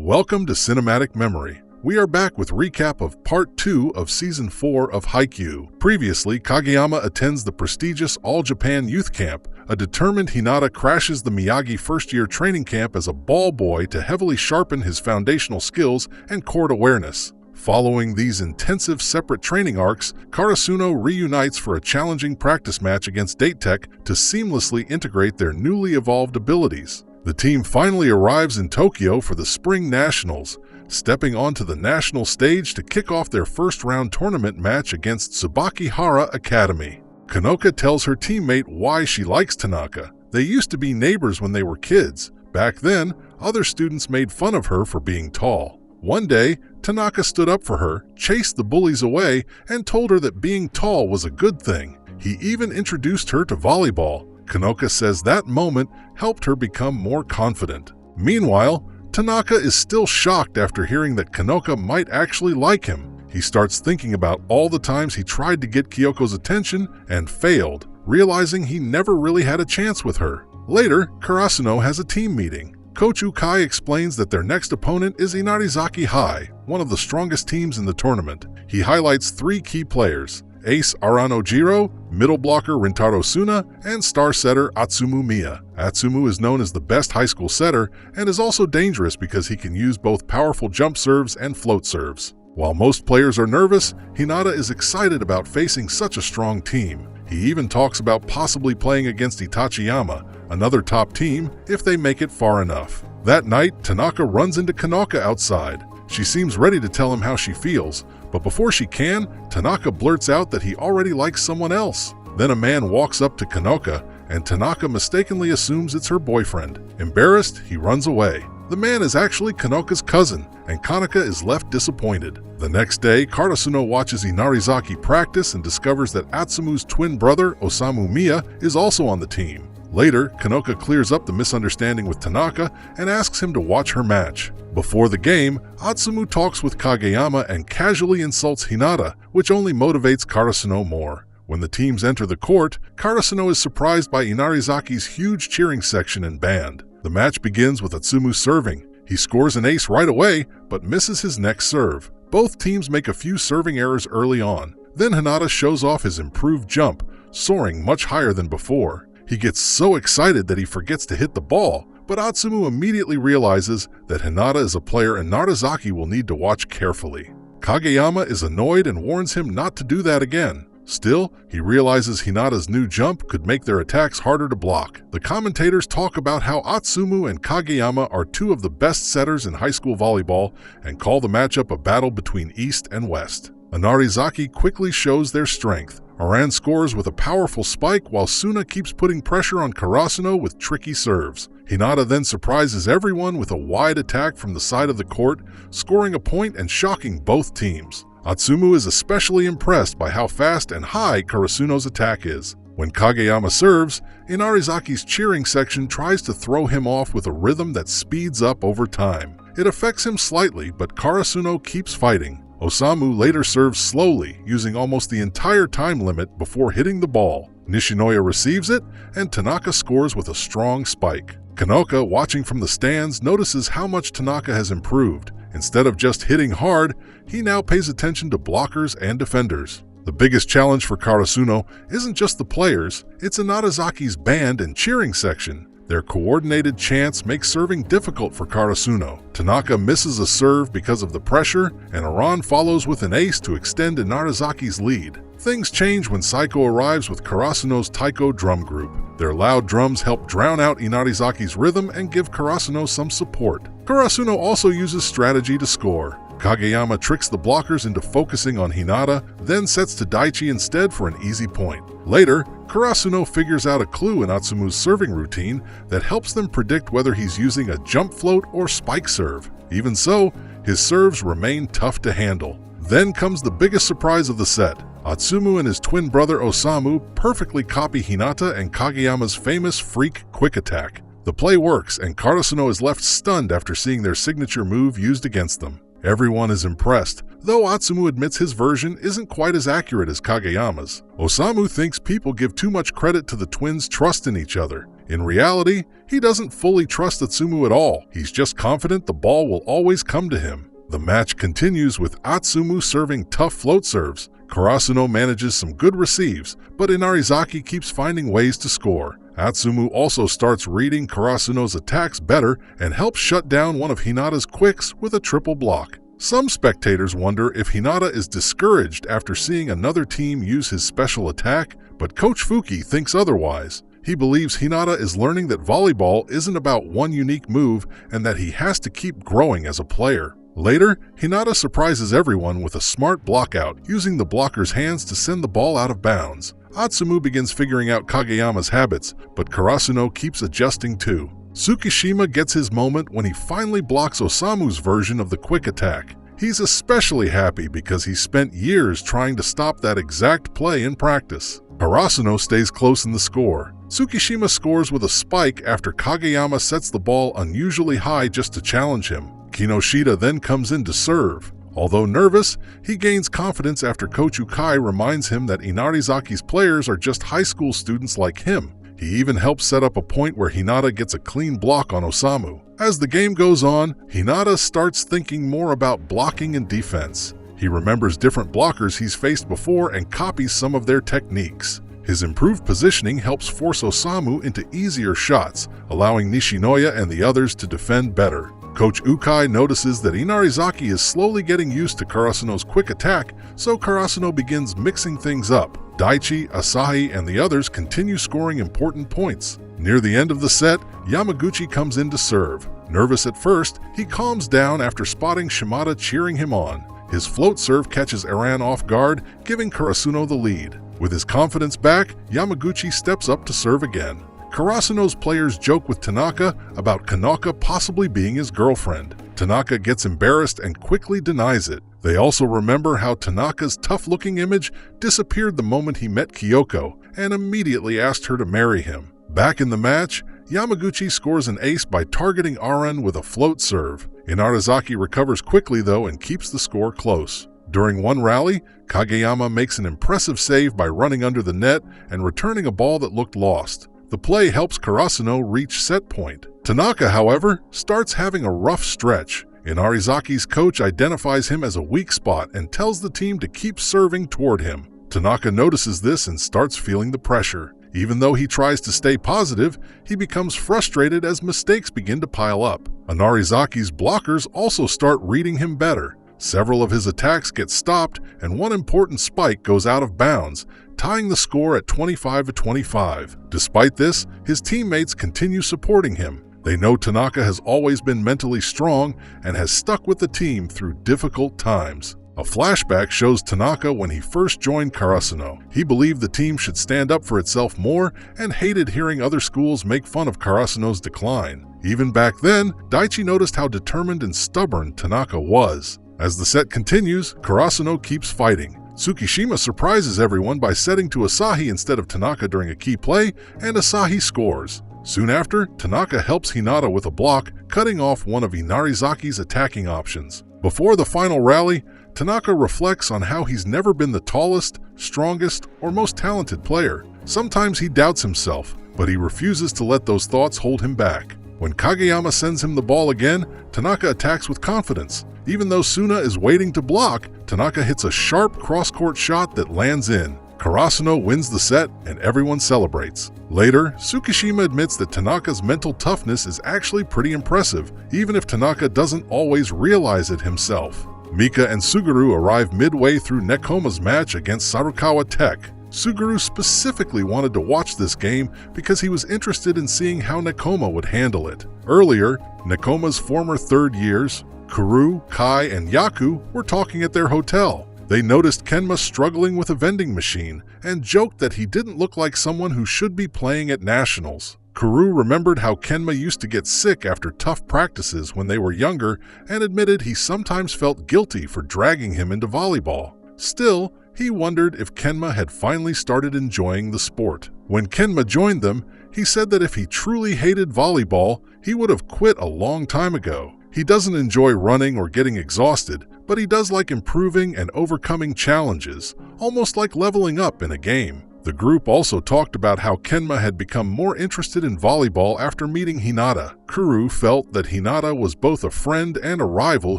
Welcome to Cinematic Memory. We are back with recap of Part 2 of Season 4 of Haikyuu. Previously, Kageyama attends the prestigious All-Japan Youth Camp. A determined Hinata crashes the Miyagi first-year training camp as a ball boy to heavily sharpen his foundational skills and court awareness. Following these intensive separate training arcs, Karasuno reunites for a challenging practice match against Date Tech to seamlessly integrate their newly evolved abilities. The team finally arrives in Tokyo for the Spring Nationals, stepping onto the national stage to kick off their first-round tournament match against Tsubakihara Academy. Kanoka tells her teammate why she likes Tanaka. They used to be neighbors when they were kids. Back then, other students made fun of her for being tall. One day, Tanaka stood up for her, chased the bullies away, and told her that being tall was a good thing. He even introduced her to volleyball. Kanoka says that moment helped her become more confident. Meanwhile, Tanaka is still shocked after hearing that Kanoka might actually like him. He starts thinking about all the times he tried to get Kyoko's attention and failed, realizing he never really had a chance with her. Later, Karasuno has a team meeting. Coach Ukai explains that their next opponent is Inarizaki High, one of the strongest teams in the tournament. He highlights 3 key players: ace Arano Jiro, middle blocker Rintaro Suna, and star setter Atsumu Miya. Atsumu is known as the best high school setter and is also dangerous because he can use both powerful jump serves and float serves. While most players are nervous, Hinata is excited about facing such a strong team. He even talks about possibly playing against Itachiyama, another top team, if they make it far enough. That night, Tanaka runs into Kanoka outside. She seems ready to tell him how she feels, but before she can, Tanaka blurts out that he already likes someone else. Then a man walks up to Kanoka, and Tanaka mistakenly assumes it's her boyfriend. Embarrassed, he runs away. The man is actually Kanoka's cousin, and Kanoka is left disappointed. The next day, Karasuno watches Inarizaki practice and discovers that Atsumu's twin brother, Osamu Miya, is also on the team. Later, Kanoka clears up the misunderstanding with Tanaka and asks him to watch her match. Before the game, Atsumu talks with Kageyama and casually insults Hinata, which only motivates Karasuno more. When the teams enter the court, Karasuno is surprised by Inarizaki's huge cheering section and band. The match begins with Atsumu serving. He scores an ace right away, but misses his next serve. Both teams make a few serving errors early on. Then Hinata shows off his improved jump, soaring much higher than before. He gets so excited that he forgets to hit the ball, but Atsumu immediately realizes that Hinata is a player and Inarizaki will need to watch carefully. Kageyama is annoyed and warns him not to do that again. Still, he realizes Hinata's new jump could make their attacks harder to block. The commentators talk about how Atsumu and Kageyama are 2 of the best setters in high school volleyball and call the matchup a battle between East and West. Inarizaki quickly shows their strength. Aran scores with a powerful spike while Suna keeps putting pressure on Karasuno with tricky serves. Hinata then surprises everyone with a wide attack from the side of the court, scoring a point and shocking both teams. Atsumu is especially impressed by how fast and high Karasuno's attack is. When Kageyama serves, Inarizaki's cheering section tries to throw him off with a rhythm that speeds up over time. It affects him slightly, but Karasuno keeps fighting. Osamu later serves slowly, using almost the entire time limit before hitting the ball. Nishinoya receives it, and Tanaka scores with a strong spike. Kanoka, watching from the stands, notices how much Tanaka has improved. Instead of just hitting hard, he now pays attention to blockers and defenders. The biggest challenge for Karasuno isn't just the players, it's Inarizaki's band and cheering section. Their coordinated chants make serving difficult for Karasuno. Tanaka misses a serve because of the pressure, and Aran follows with an ace to extend Inarizaki's lead. Things change when Saiko arrives with Karasuno's taiko drum group. Their loud drums help drown out Inarizaki's rhythm and give Karasuno some support. Karasuno also uses strategy to score. Kageyama tricks the blockers into focusing on Hinata, then sets to Daichi instead for an easy point. Later, Karasuno figures out a clue in Atsumu's serving routine that helps them predict whether he's using a jump float or spike serve. Even so, his serves remain tough to handle. Then comes the biggest surprise of the set. Atsumu and his twin brother Osamu perfectly copy Hinata and Kageyama's famous freak quick attack. The play works, and Karasuno is left stunned after seeing their signature move used against them. Everyone is impressed, though Atsumu admits his version isn't quite as accurate as Kageyama's. Osamu thinks people give too much credit to the twins' trust in each other. In reality, he doesn't fully trust Atsumu at all. He's just confident the ball will always come to him. The match continues with Atsumu serving tough float serves. Karasuno manages some good receives, but Inarizaki keeps finding ways to score. Atsumu also starts reading Karasuno's attacks better and helps shut down one of Hinata's quicks with a triple block. Some spectators wonder if Hinata is discouraged after seeing another team use his special attack, but Coach Fuki thinks otherwise. He believes Hinata is learning that volleyball isn't about one unique move and that he has to keep growing as a player. Later, Hinata surprises everyone with a smart blockout, using the blocker's hands to send the ball out of bounds. Atsumu begins figuring out Kageyama's habits, but Karasuno keeps adjusting too. Tsukishima gets his moment when he finally blocks Osamu's version of the quick attack. He's especially happy because he spent years trying to stop that exact play in practice. Karasuno stays close in the score. Tsukishima scores with a spike after Kageyama sets the ball unusually high just to challenge him. Kinoshita then comes in to serve. Although nervous, he gains confidence after Coach Ukai reminds him that Inarizaki's players are just high school students like him. He even helps set up a point where Hinata gets a clean block on Osamu. As the game goes on, Hinata starts thinking more about blocking and defense. He remembers different blockers he's faced before and copies some of their techniques. His improved positioning helps force Osamu into easier shots, allowing Nishinoya and the others to defend better. Coach Ukai notices that Inarizaki is slowly getting used to Karasuno's quick attack, so Karasuno begins mixing things up. Daichi, Asahi, and the others continue scoring important points. Near the end of the set, Yamaguchi comes in to serve. Nervous at first, he calms down after spotting Shimada cheering him on. His float serve catches Aran off guard, giving Karasuno the lead. With his confidence back, Yamaguchi steps up to serve again. Karasuno's players joke with Tanaka about Kanaka possibly being his girlfriend. Tanaka gets embarrassed and quickly denies it. They also remember how Tanaka's tough-looking image disappeared the moment he met Kyoko and immediately asked her to marry him. Back in the match, Yamaguchi scores an ace by targeting Aran with a float serve. Inarizaki recovers quickly though and keeps the score close. During one rally, Kageyama makes an impressive save by running under the net and returning a ball that looked lost. The play helps Karasuno reach set point. Tanaka, however, starts having a rough stretch. Inarizaki's coach identifies him as a weak spot and tells the team to keep serving toward him. Tanaka notices this and starts feeling the pressure. Even though he tries to stay positive, he becomes frustrated as mistakes begin to pile up. Inarizaki's blockers also start reading him better. Several of his attacks get stopped, and one important spike goes out of bounds, tying the score at 25-25. Despite this, his teammates continue supporting him. They know Tanaka has always been mentally strong and has stuck with the team through difficult times. A flashback shows Tanaka when he first joined Karasuno. He believed the team should stand up for itself more and hated hearing other schools make fun of Karasuno's decline. Even back then, Daichi noticed how determined and stubborn Tanaka was. As the set continues, Karasuno keeps fighting. Tsukishima surprises everyone by setting to Asahi instead of Tanaka during a key play, and Asahi scores. Soon after, Tanaka helps Hinata with a block, cutting off one of Inarizaki's attacking options. Before the final rally, Tanaka reflects on how he's never been the tallest, strongest, or most talented player. Sometimes he doubts himself, but he refuses to let those thoughts hold him back. When Kageyama sends him the ball again, Tanaka attacks with confidence. Even though Suna is waiting to block, Tanaka hits a sharp cross-court shot that lands in. Karasuno wins the set and everyone celebrates. Later, Tsukishima admits that Tanaka's mental toughness is actually pretty impressive, even if Tanaka doesn't always realize it himself. Mika and Suguru arrive midway through Nekoma's match against Sarukawa Tech. Suguru specifically wanted to watch this game because he was interested in seeing how Nekoma would handle it. Earlier, Nekoma's former third years, Kuru, Kai, and Yaku were talking at their hotel. They noticed Kenma struggling with a vending machine and joked that he didn't look like someone who should be playing at nationals. Kuru remembered how Kenma used to get sick after tough practices when they were younger and admitted he sometimes felt guilty for dragging him into volleyball. Still, he wondered if Kenma had finally started enjoying the sport. When Kenma joined them, he said that if he truly hated volleyball, he would have quit a long time ago. He doesn't enjoy running or getting exhausted, but he does like improving and overcoming challenges, almost like leveling up in a game. The group also talked about how Kenma had become more interested in volleyball after meeting Hinata. Kuru felt that Hinata was both a friend and a rival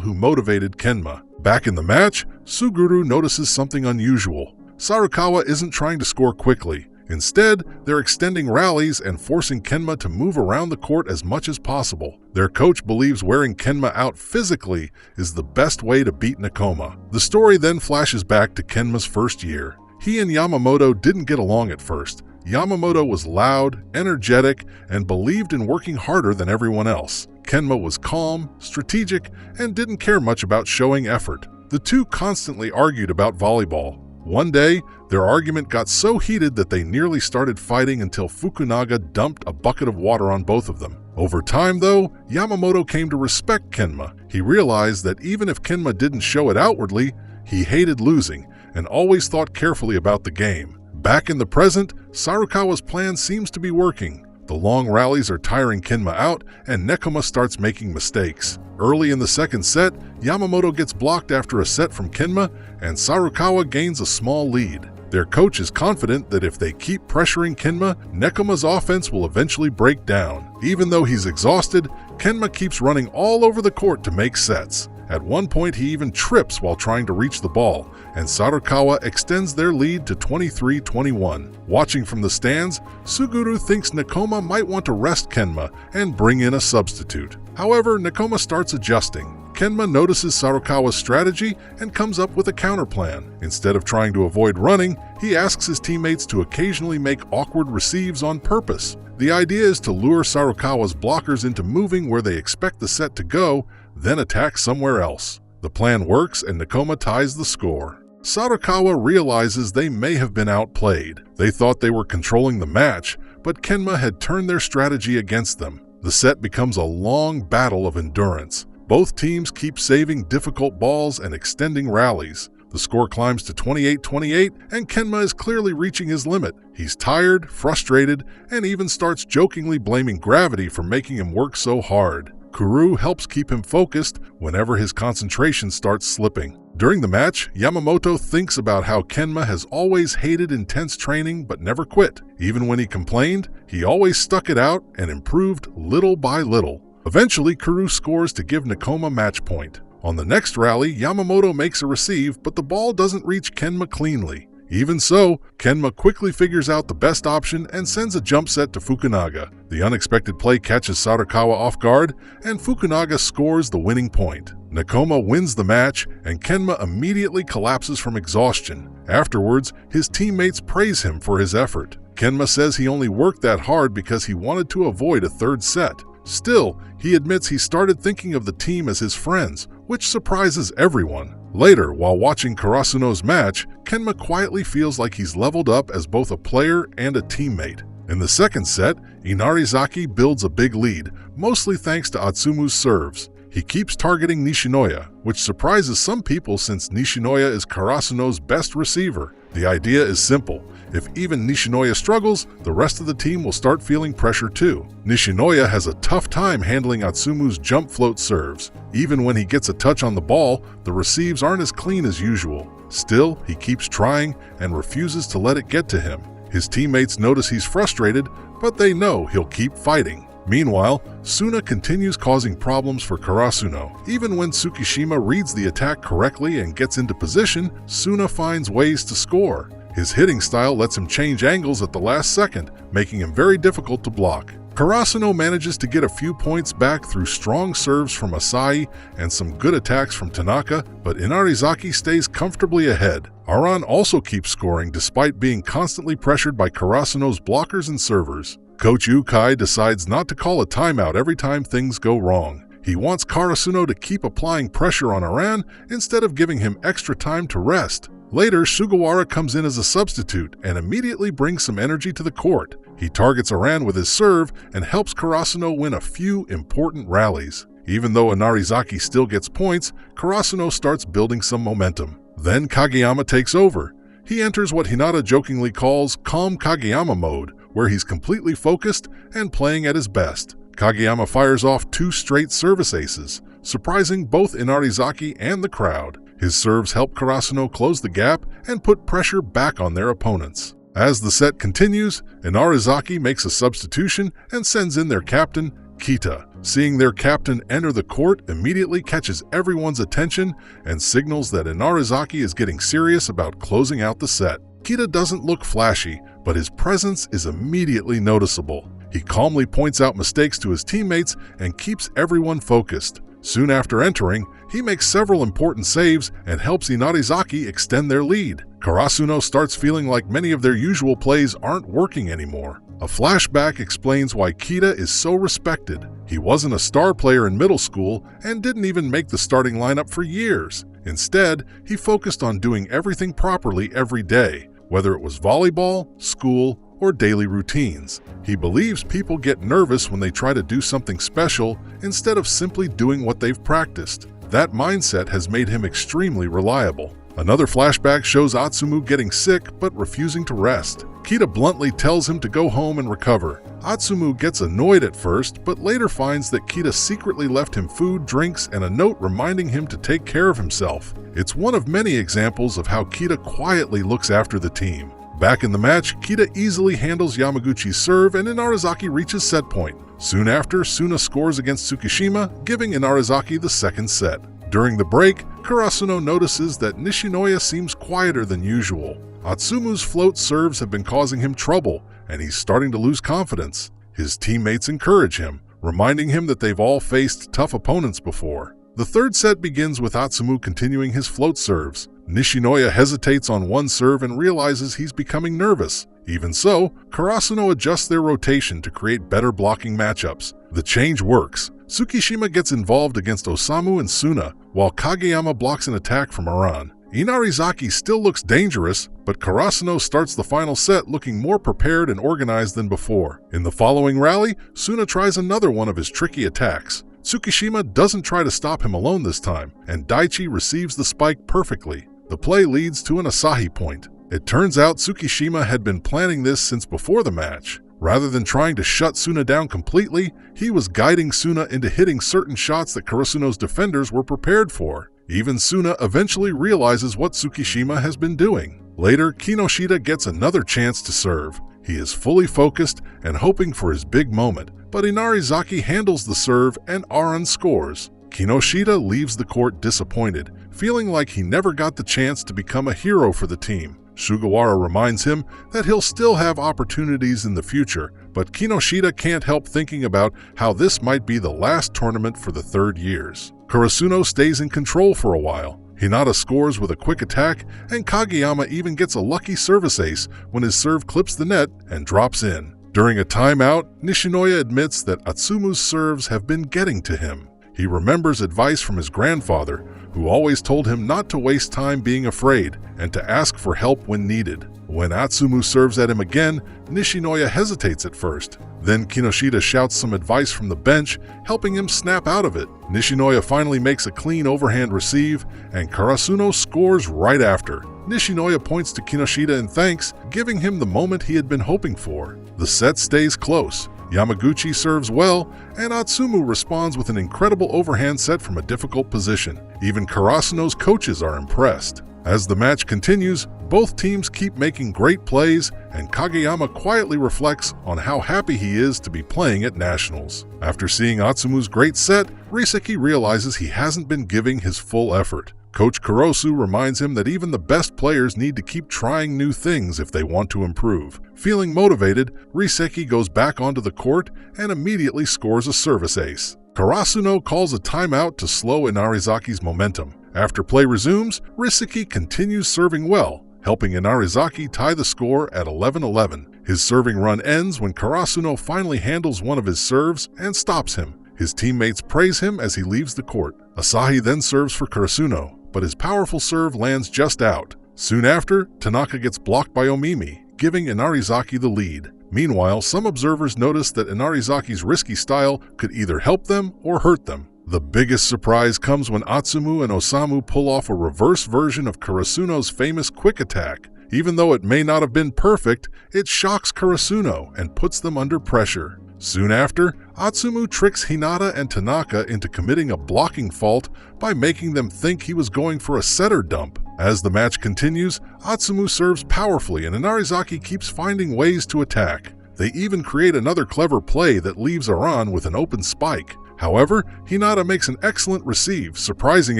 who motivated Kenma. Back in the match, Suguru notices something unusual. Sarukawa isn't trying to score quickly. Instead, they're extending rallies and forcing Kenma to move around the court as much as possible. Their coach believes wearing Kenma out physically is the best way to beat Nakoma. The story then flashes back to Kenma's first year. He and Yamamoto didn't get along at first. Yamamoto was loud, energetic, and believed in working harder than everyone else. Kenma was calm, strategic, and didn't care much about showing effort. The two constantly argued about volleyball. One day, their argument got so heated that they nearly started fighting until Fukunaga dumped a bucket of water on both of them. Over time, though, Yamamoto came to respect Kenma. He realized that even if Kenma didn't show it outwardly, he hated losing and always thought carefully about the game. Back in the present, Sarukawa's plan seems to be working. The long rallies are tiring Kenma out, and Nekoma starts making mistakes. Early in the second set, Yamamoto gets blocked after a set from Kenma, and Sarukawa gains a small lead. Their coach is confident that if they keep pressuring Kenma, Nekoma's offense will eventually break down. Even though he's exhausted, Kenma keeps running all over the court to make sets. At one point, he even trips while trying to reach the ball, and Sarukawa extends their lead to 23-21. Watching from the stands, Suguru thinks Nekoma might want to rest Kenma and bring in a substitute. However, Nekoma starts adjusting. Kenma notices Sarukawa's strategy and comes up with a counterplan. Instead of trying to avoid running, he asks his teammates to occasionally make awkward receives on purpose. The idea is to lure Sarukawa's blockers into moving where they expect the set to go, then attack somewhere else. The plan works and Nekoma ties the score. Sarukawa realizes they may have been outplayed. They thought they were controlling the match, but Kenma had turned their strategy against them. The set becomes a long battle of endurance. Both teams keep saving difficult balls and extending rallies. The score climbs to 28-28, and Kenma is clearly reaching his limit. He's tired, frustrated, and even starts jokingly blaming gravity for making him work so hard. Kuru helps keep him focused whenever his concentration starts slipping. During the match, Yamamoto thinks about how Kenma has always hated intense training but never quit. Even when he complained, he always stuck it out and improved little by little. Eventually, Kuru scores to give Nekoma match point. On the next rally, Yamamoto makes a receive, but the ball doesn't reach Kenma cleanly. Even so, Kenma quickly figures out the best option and sends a jump set to Fukunaga. The unexpected play catches Sarukawa off guard, and Fukunaga scores the winning point. Nekoma wins the match, and Kenma immediately collapses from exhaustion. Afterwards, his teammates praise him for his effort. Kenma says he only worked that hard because he wanted to avoid a third set. Still, he admits he started thinking of the team as his friends, which surprises everyone. Later, while watching Karasuno's match, Kenma quietly feels like he's leveled up as both a player and a teammate. In the second set, Inarizaki builds a big lead, mostly thanks to Atsumu's serves. He keeps targeting Nishinoya, which surprises some people since Nishinoya is Karasuno's best receiver. The idea is simple. If even Nishinoya struggles, the rest of the team will start feeling pressure too. Nishinoya has a tough time handling Atsumu's jump float serves. Even when he gets a touch on the ball, the receives aren't as clean as usual. Still, he keeps trying and refuses to let it get to him. His teammates notice he's frustrated, but they know he'll keep fighting. Meanwhile, Suna continues causing problems for Karasuno. Even when Tsukishima reads the attack correctly and gets into position, Suna finds ways to score. His hitting style lets him change angles at the last second, making him very difficult to block. Karasuno manages to get a few points back through strong serves from Asai and some good attacks from Tanaka, but Inarizaki stays comfortably ahead. Aran also keeps scoring despite being constantly pressured by Karasuno's blockers and servers. Coach Ukai decides not to call a timeout every time things go wrong. He wants Karasuno to keep applying pressure on Aran instead of giving him extra time to rest. Later, Sugawara comes in as a substitute and immediately brings some energy to the court. He targets Aran with his serve and helps Karasuno win a few important rallies. Even though Inarizaki still gets points, Karasuno starts building some momentum. Then Kageyama takes over. He enters what Hinata jokingly calls Calm Kageyama mode, where he's completely focused and playing at his best. Kageyama fires off 2 straight service aces. surprising both Inarizaki and the crowd. His serves help Karasuno close the gap and put pressure back on their opponents. As the set continues, Inarizaki makes a substitution and sends in their captain, Kita. Seeing their captain enter the court immediately catches everyone's attention and signals that Inarizaki is getting serious about closing out the set. Kita doesn't look flashy, but his presence is immediately noticeable. He calmly points out mistakes to his teammates and keeps everyone focused. Soon after entering, he makes several important saves and helps Inarizaki extend their lead. Karasuno starts feeling like many of their usual plays aren't working anymore. A flashback explains why Kita is so respected. He wasn't a star player in middle school and didn't even make the starting lineup for years. Instead, he focused on doing everything properly every day, whether it was volleyball, school, or daily routines. He believes people get nervous when they try to do something special instead of simply doing what they've practiced. That mindset has made him extremely reliable. Another flashback shows Atsumu getting sick but refusing to rest. Kita bluntly tells him to go home and recover. Atsumu gets annoyed at first, but later finds that Kita secretly left him food, drinks, and a note reminding him to take care of himself. It's one of many examples of how Kita quietly looks after the team. Back in the match, Kita easily handles Yamaguchi's serve and Inarizaki reaches set point. Soon after, Suna scores against Tsukishima, giving Inarizaki the second set. During the break, Karasuno notices that Nishinoya seems quieter than usual. Atsumu's float serves have been causing him trouble, and he's starting to lose confidence. His teammates encourage him, reminding him that they've all faced tough opponents before. The third set begins with Atsumu continuing his float serves. Nishinoya hesitates on one serve and realizes he's becoming nervous. Even so, Karasuno adjusts their rotation to create better blocking matchups. The change works. Tsukishima gets involved against Osamu and Suna, while Kageyama blocks an attack from Aran. Inarizaki still looks dangerous, but Karasuno starts the final set looking more prepared and organized than before. In the following rally, Suna tries another one of his tricky attacks. Tsukishima doesn't try to stop him alone this time, and Daichi receives the spike perfectly. The play leads to an Asahi point. It turns out Tsukishima had been planning this since before the match. Rather than trying to shut Suna down completely, he was guiding Suna into hitting certain shots that Karasuno's defenders were prepared for. Even Suna eventually realizes what Tsukishima has been doing. Later, Kinoshita gets another chance to serve. He is fully focused and hoping for his big moment, but Inarizaki handles the serve and Aran scores. Kinoshita leaves the court disappointed, feeling like he never got the chance to become a hero for the team. Sugawara reminds him that he'll still have opportunities in the future, but Kinoshita can't help thinking about how this might be the last tournament for the third years. Karasuno stays in control for a while. Hinata scores with a quick attack, and Kageyama even gets a lucky service ace when his serve clips the net and drops in. During a timeout, Nishinoya admits that Atsumu's serves have been getting to him. He remembers advice from his grandfather, who always told him not to waste time being afraid and to ask for help when needed. When Atsumu serves at him again, Nishinoya hesitates at first. Then Kinoshita shouts some advice from the bench, helping him snap out of it. Nishinoya finally makes a clean overhand receive, and Karasuno scores right after. Nishinoya points to Kinoshita in thanks, giving him the moment he had been hoping for. The set stays close. Yamaguchi serves well, and Atsumu responds with an incredible overhand set from a difficult position. Even Karasuno's coaches are impressed. As the match continues, both teams keep making great plays, and Kageyama quietly reflects on how happy he is to be playing at Nationals. After seeing Atsumu's great set, Ryunosuke realizes he hasn't been giving his full effort. Coach Kurosu reminds him that even the best players need to keep trying new things if they want to improve. Feeling motivated, Ryunosuke goes back onto the court and immediately scores a service ace. Karasuno calls a timeout to slow Inarizaki's momentum. After play resumes, Ryunosuke continues serving well, helping Inarizaki tie the score at 11-11. His serving run ends when Karasuno finally handles one of his serves and stops him. His teammates praise him as he leaves the court. Asahi then serves for Karasuno, but his powerful serve lands just out. Soon after, Tanaka gets blocked by Omimi, giving Inarizaki the lead. Meanwhile, some observers notice that Inarizaki's risky style could either help them or hurt them. The biggest surprise comes when Atsumu and Osamu pull off a reverse version of Karasuno's famous quick attack. Even though it may not have been perfect, it shocks Karasuno and puts them under pressure. Soon after, Atsumu tricks Hinata and Tanaka into committing a blocking fault by making them think he was going for a setter dump. As the match continues, Atsumu serves powerfully and Inarizaki keeps finding ways to attack. They even create another clever play that leaves Aran with an open spike. However, Hinata makes an excellent receive, surprising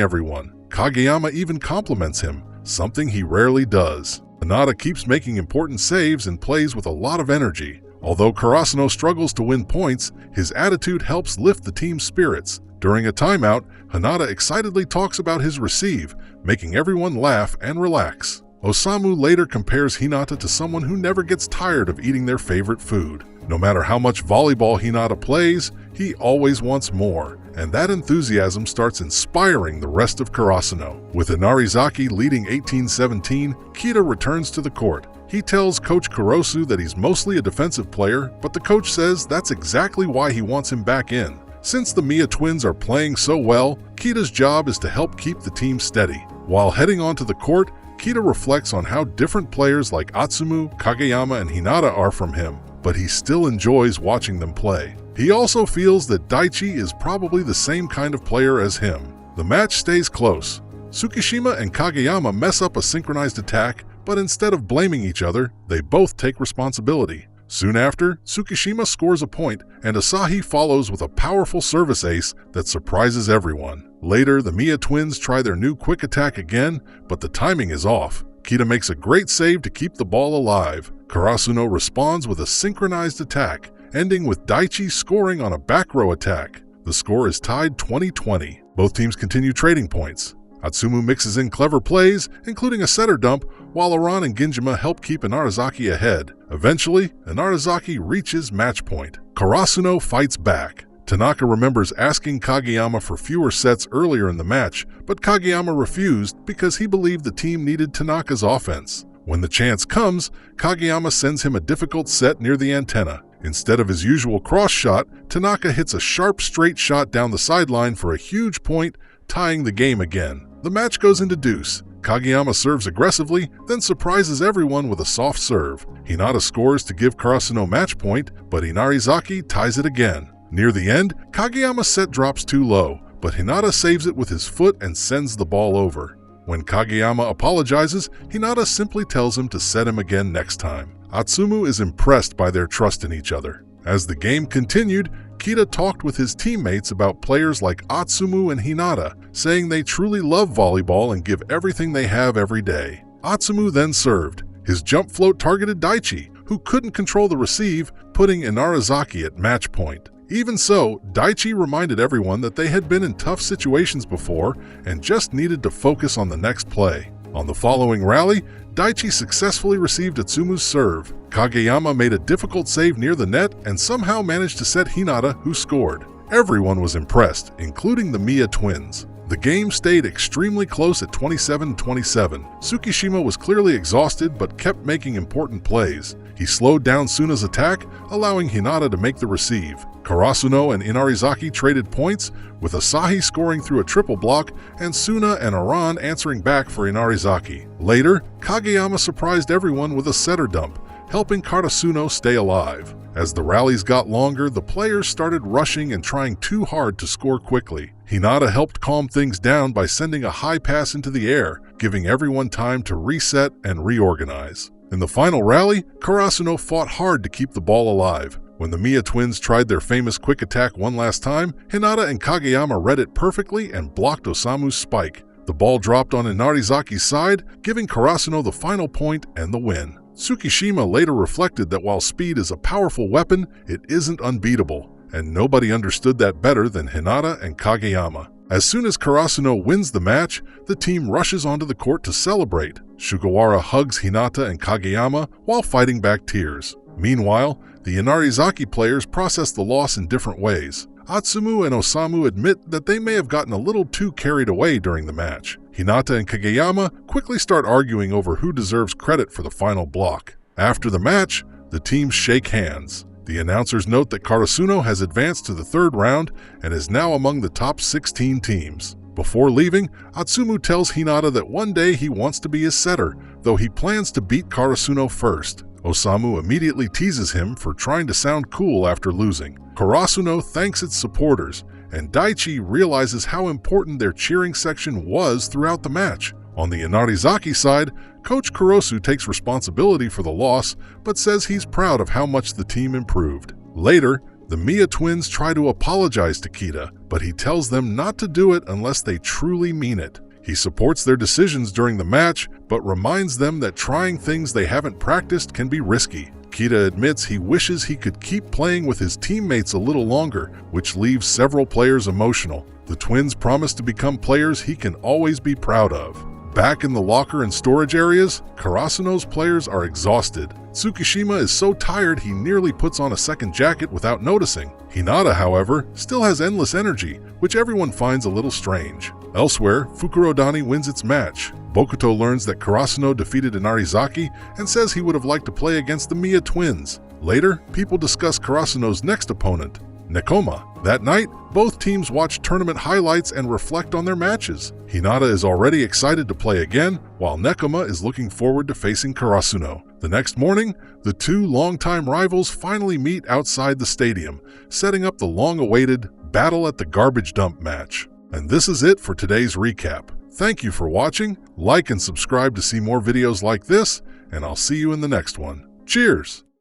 everyone. Kageyama even compliments him, something he rarely does. Hinata keeps making important saves and plays with a lot of energy. Although Karasuno struggles to win points, his attitude helps lift the team's spirits. During a timeout, Hinata excitedly talks about his receive, making everyone laugh and relax. Osamu later compares Hinata to someone who never gets tired of eating their favorite food. No matter how much volleyball Hinata plays, he always wants more, and that enthusiasm starts inspiring the rest of Karasuno. With Inarizaki leading 18-17, Kita returns to the court. He tells Coach Kurosu that he's mostly a defensive player, but the coach says that's exactly why he wants him back in. Since the Miya twins are playing so well, Kita's job is to help keep the team steady. While heading onto the court, Kita reflects on how different players like Atsumu, Kageyama, and Hinata are from him, but he still enjoys watching them play. He also feels that Daichi is probably the same kind of player as him. The match stays close. Tsukishima and Kageyama mess up a synchronized attack, but instead of blaming each other, they both take responsibility. Soon after, Tsukishima scores a point, and Asahi follows with a powerful service ace that surprises everyone. Later, the Miya twins try their new quick attack again, but the timing is off. Kita makes a great save to keep the ball alive. Karasuno responds with a synchronized attack, ending with Daichi scoring on a back row attack. The score is tied 20-20. Both teams continue trading points. Atsumu mixes in clever plays, including a setter dump, while Aran and Ginjima help keep Inarizaki ahead. Eventually, Inarizaki reaches match point. Karasuno fights back. Tanaka remembers asking Kageyama for fewer sets earlier in the match, but Kageyama refused because he believed the team needed Tanaka's offense. When the chance comes, Kageyama sends him a difficult set near the antenna. Instead of his usual cross shot, Tanaka hits a sharp straight shot down the sideline for a huge point, tying the game again. The match goes into deuce. Kageyama serves aggressively, then surprises everyone with a soft serve. Hinata scores to give Karasuno match point, but Inarizaki ties it again. Near the end, Kageyama's set drops too low, but Hinata saves it with his foot and sends the ball over. When Kageyama apologizes, Hinata simply tells him to set him again next time. Atsumu is impressed by their trust in each other. As the game continued, Kita talked with his teammates about players like Atsumu and Hinata, saying they truly love volleyball and give everything they have every day. Atsumu then served. His jump float targeted Daichi, who couldn't control the receive, putting Inarizaki at match point. Even so, Daichi reminded everyone that they had been in tough situations before and just needed to focus on the next play. On the following rally, Daichi successfully received Atsumu's serve. Kageyama made a difficult save near the net and somehow managed to set Hinata, who scored. Everyone was impressed, including the Miya twins. The game stayed extremely close at 27-27. Tsukishima was clearly exhausted but kept making important plays. He slowed down Suna's attack, allowing Hinata to make the receive. Karasuno and Inarizaki traded points, with Asahi scoring through a triple block and Suna and Aran answering back for Inarizaki. Later, Kageyama surprised everyone with a setter dump, helping Karasuno stay alive. As the rallies got longer, the players started rushing and trying too hard to score quickly. Hinata helped calm things down by sending a high pass into the air, giving everyone time to reset and reorganize. In the final rally, Karasuno fought hard to keep the ball alive. When the Miya twins tried their famous quick attack one last time, Hinata and Kageyama read it perfectly and blocked Osamu's spike. The ball dropped on Inarizaki's side, giving Karasuno the final point and the win. Tsukishima later reflected that while speed is a powerful weapon, it isn't unbeatable, and nobody understood that better than Hinata and Kageyama. As soon as Karasuno wins the match, the team rushes onto the court to celebrate. Sugawara hugs Hinata and Kageyama while fighting back tears. Meanwhile, the Inarizaki players process the loss in different ways. Atsumu and Osamu admit that they may have gotten a little too carried away during the match. Hinata and Kageyama quickly start arguing over who deserves credit for the final block. After the match, the teams shake hands. The announcers note that Karasuno has advanced to the third round and is now among the top 16 teams. Before leaving, Atsumu tells Hinata that one day he wants to be his setter, though he plans to beat Karasuno first. Osamu immediately teases him for trying to sound cool after losing. Karasuno thanks its supporters, and Daichi realizes how important their cheering section was throughout the match. On the Inarizaki side, Coach Kurosu takes responsibility for the loss, but says he's proud of how much the team improved. Later, the Miya twins try to apologize to Kita, but he tells them not to do it unless they truly mean it. He supports their decisions during the match, but reminds them that trying things they haven't practiced can be risky. Kita admits he wishes he could keep playing with his teammates a little longer, which leaves several players emotional. The twins promise to become players he can always be proud of. Back in the locker and storage areas, Karasuno's players are exhausted. Tsukishima is so tired he nearly puts on a second jacket without noticing. Hinata, however, still has endless energy, which everyone finds a little strange. Elsewhere, Fukurodani wins its match. Bokuto learns that Karasuno defeated Inarizaki and says he would have liked to play against the Miya twins. Later, people discuss Karasuno's next opponent, Nekoma. That night, both teams watch tournament highlights and reflect on their matches. Hinata is already excited to play again, while Nekoma is looking forward to facing Karasuno. The next morning, the two longtime rivals finally meet outside the stadium, setting up the long-awaited Battle at the Garbage Dump match. And this is it for today's recap. Thank you for watching, like and subscribe to see more videos like this, and I'll see you in the next one. Cheers!